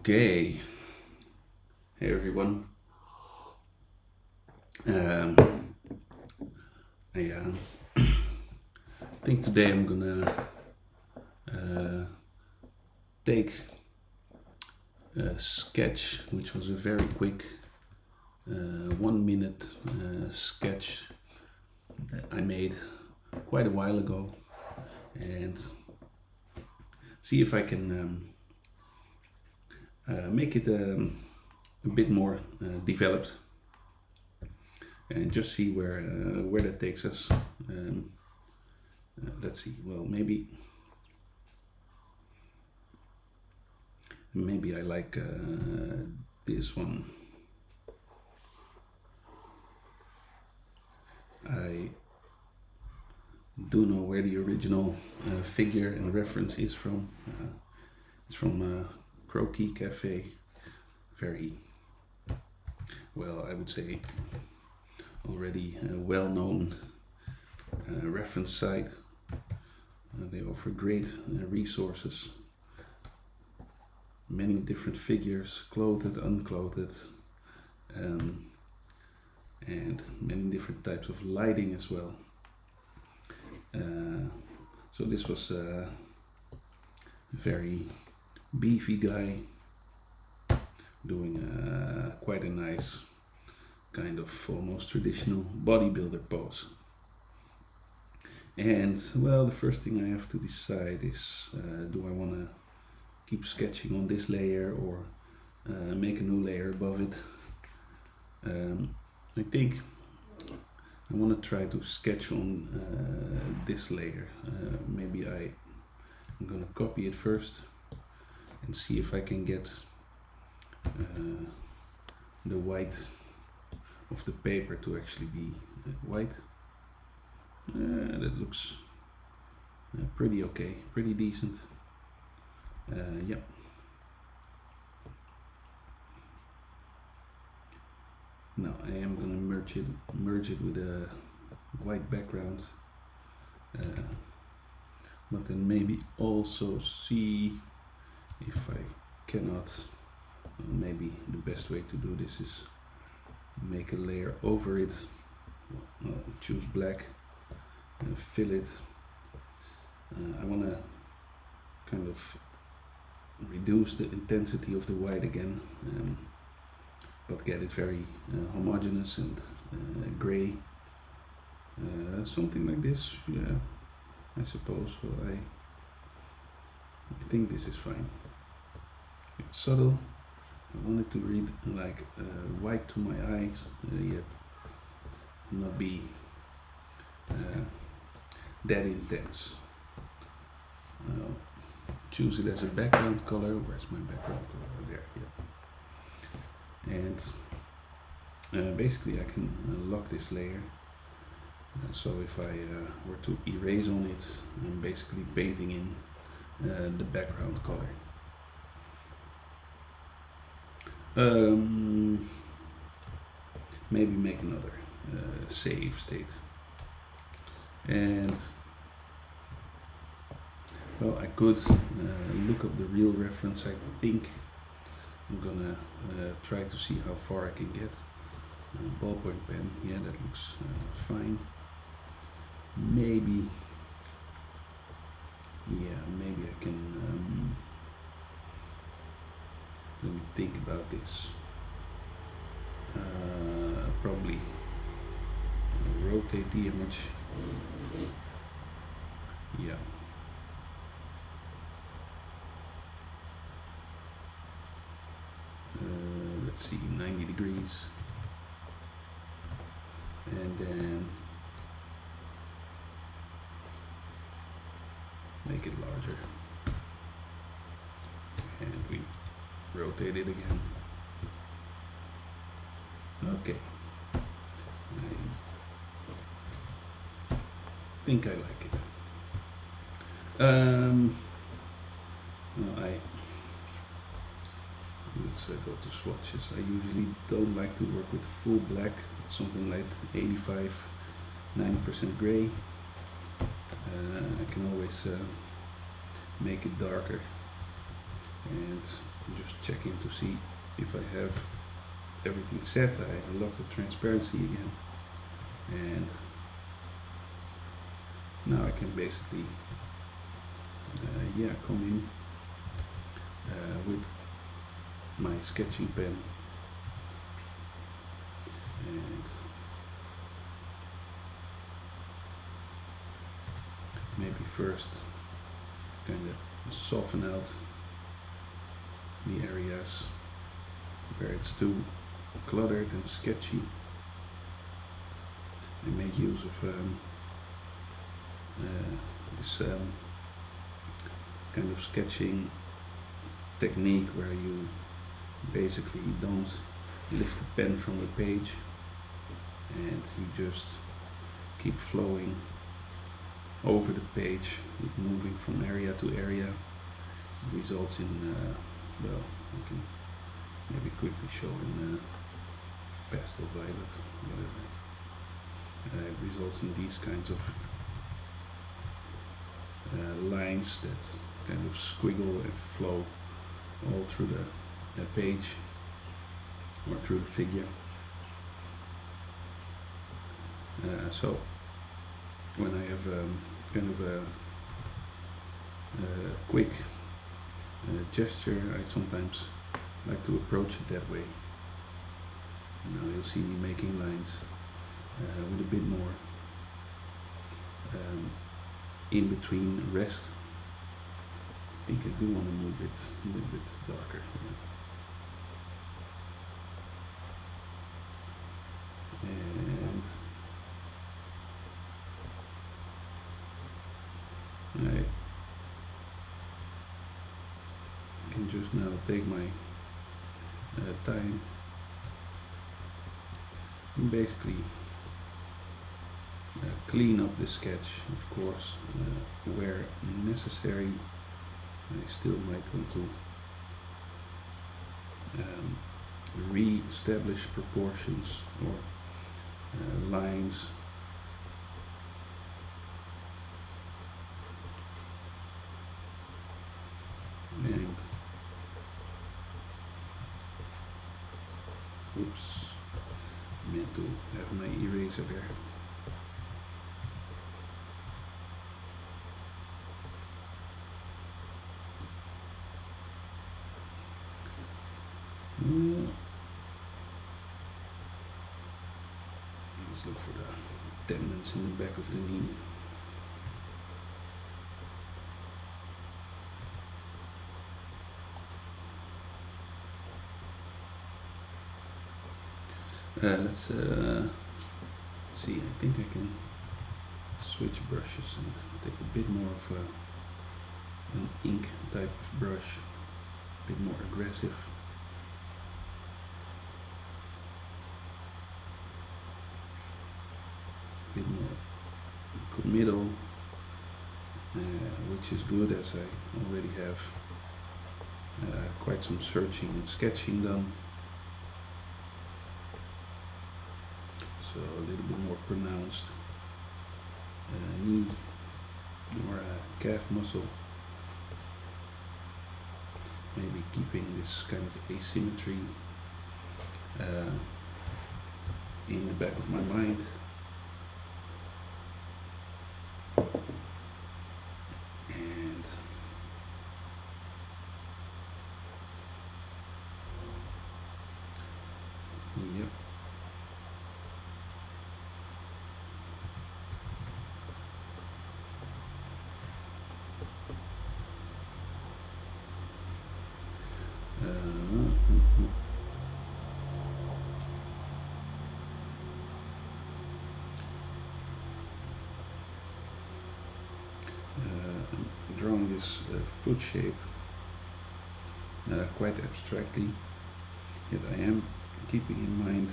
Okay, hey everyone. Um, I think today I'm gonna uh, take a sketch, which was a very quick 1 minute sketch that I made quite a while ago, and see if I can make it a bit more developed, and just see where that takes us. Let's see. Well, maybe I like this one. I do know where the original figure and reference is from. It's from Croquis Cafe. Very well, I would say, already well-known reference site. They offer great resources. Many different figures, clothed, unclothed, and many different types of lighting as well. So this was a very beefy guy doing quite a nice kind of almost traditional bodybuilder pose. And well, the first thing I have to decide is, do I want to keep sketching on this layer or make a new layer above it? I think I want to try to sketch on this layer. Maybe I'm gonna copy it first and see if I can get the white of the paper to actually be white. That looks pretty okay, pretty decent. Yep. Now I am gonna merge it with a white background, but then maybe also see if I cannot. Maybe the best way to do this is make a layer over it. Choose black and fill it. I want to kind of reduce the intensity of the white again, but get it very homogeneous and gray. Something like this, yeah, I suppose. So I think this is fine. It's subtle. I want it to read like white to my eyes, yet not be that intense. Choose it as a background color. Where's my background color? There, yeah. And basically I can lock this layer. So if I were to erase on it, I'm basically painting in the background color. Maybe make another save state. And well, I could look up the real reference. I think I'm gonna try to see how far I can get. Ballpoint pen, yeah, that looks fine. Maybe I can. Let me think about this. Probably rotate the image. Yeah. Let's see, 90 degrees. And then make it larger. And we rotate it again. Okay. I think I like it. Let's go to swatches. I usually don't like to work with full black, but something like 85-90% gray. I can always make it darker, and I'm just checking to see if I have everything set. I unlock the transparency again, and now I can basically come in with my sketching pen and maybe first kind of soften out the areas where it's too cluttered and sketchy. I make use of this kind of sketching technique where you basically don't lift the pen from the page and you just keep flowing over the page, moving from area to area. It results in, well, I can maybe quickly show in pastel violet, whatever. It results in these kinds of lines that kind of squiggle and flow all through the page or through the figure. So when I have kind of a quick gesture, I sometimes like to approach it that way. Now you'll see me making lines with a bit more in between rest. I think I do want to move it a little bit darker. And I can just now take my time and basically clean up the sketch, of course, where necessary. I still might want to re-establish proportions or lines. And oops, meant to have my eraser there. Let's look for the tendons in the back of the knee. Let's see, I think I can switch brushes and take a bit more of an ink type of brush, a bit more aggressive. A bit more committal, which is good as I already have quite some searching and sketching done. So a little bit more pronounced knee or calf muscle. Maybe keeping this kind of asymmetry in the back of my mind. And yep. I'm drawing this foot shape quite abstractly, yet I am keeping in mind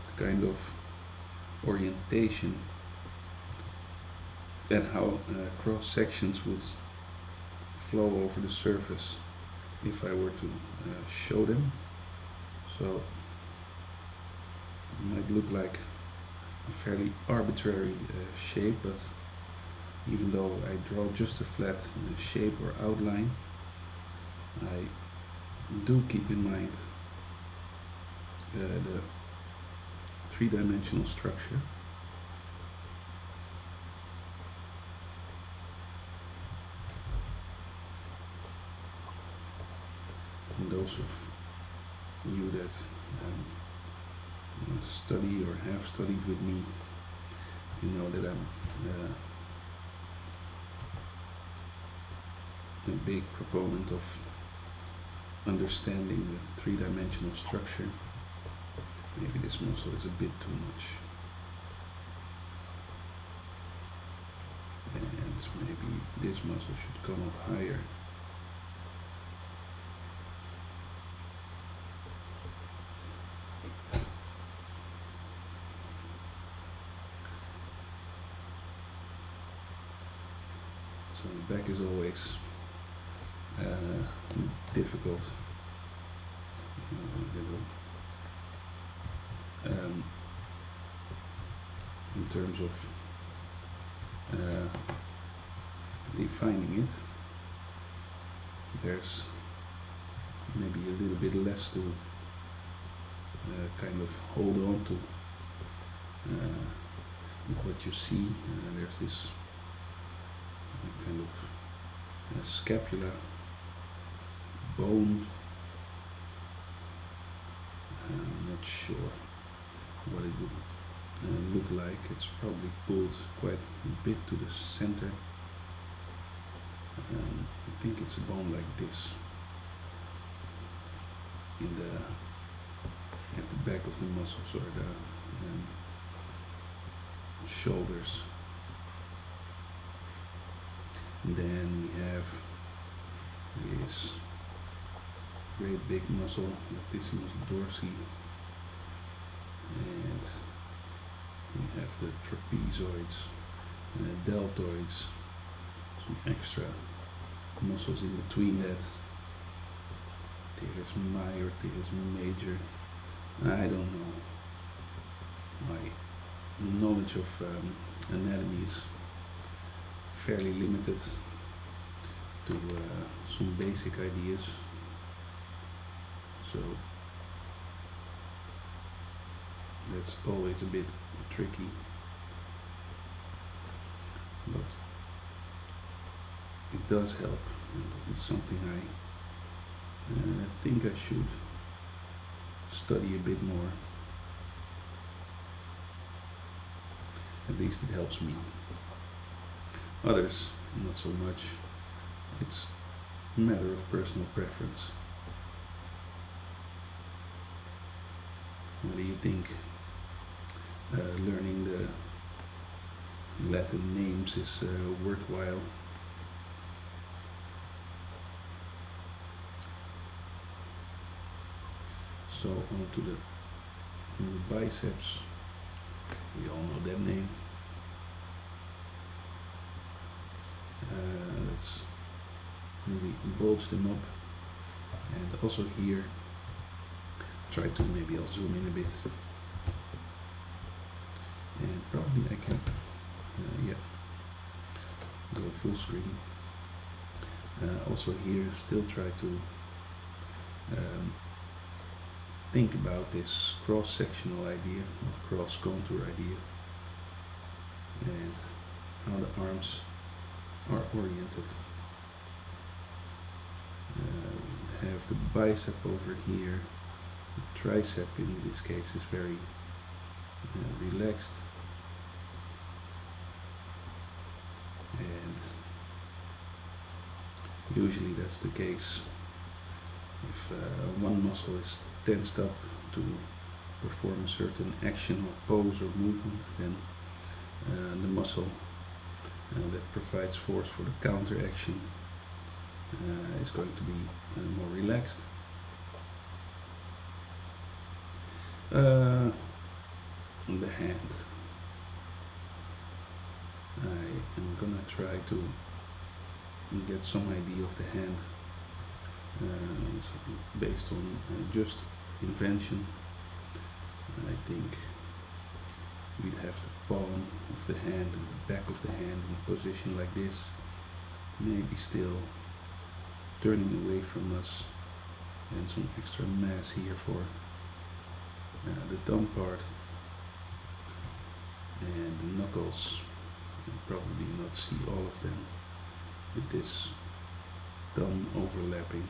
the kind of orientation and how cross sections would flow over the surface if I were to show them. So it might look like a fairly arbitrary shape, but even though I draw just a flat shape or outline, I Do keep in mind the three-dimensional structure. And those of you that study or have studied with me, you know that I'm a big proponent of understanding the three-dimensional structure. Maybe this muscle is a bit too much. And maybe this muscle should come up higher. So the back is always difficult. In terms of defining it, there's maybe a little bit less to kind of hold on to what you see. There's this kind of scapula bone. I'm not sure what it would look like. It's probably pulled quite a bit to the center. I think it's a bone like this at the back of the muscles or the shoulders. And then we have this great big muscle, latissimus dorsi, and we have the trapezoids, deltoids, some extra muscles in between that. Teres minor, teres major. I don't know. My knowledge of anatomy is fairly limited to some basic ideas. So that's always a bit tricky, but it does help, and it's something I think I should study a bit more. At least it helps me. Others, not so much. It's a matter of personal preference. What do you think? Learning the Latin names is worthwhile. So on to the biceps. We all know that name. Let's really bulge them up, and also here try to, maybe I'll zoom in a bit, and probably I can go full screen. Also here still try to think about this cross-sectional idea or cross-contour idea and how the arms are oriented. We have the bicep over here. The tricep in this case is very relaxed, and usually that's the case. If one muscle is tensed up to perform a certain action or pose or movement, then the muscle that provides force for the counter action is going to be more relaxed. On the hand, I am gonna try to get some idea of the hand based on just invention. I think we'd have the palm of the hand and the back of the hand in a position like this, maybe still turning away from us, and some extra mass here for the thumb part and the knuckles. You'll probably not see all of them with this thumb overlapping.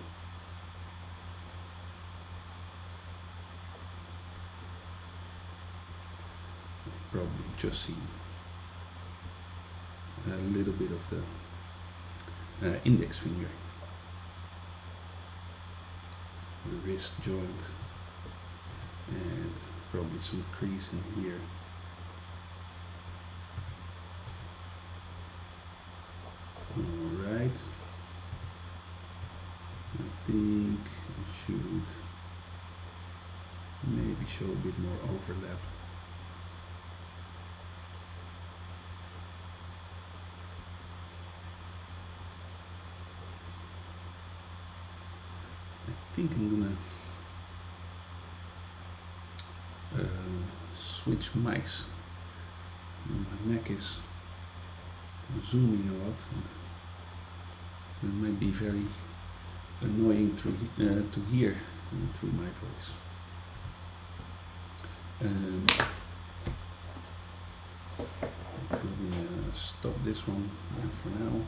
Probably just see a little bit of the index finger, the wrist joint, and probably some crease in here. Alright, I think it should maybe show a bit more overlap. I think I'm gonna switch mics. My neck is zooming a lot, and it might be very annoying to hear through my voice. Let me stop this one for now.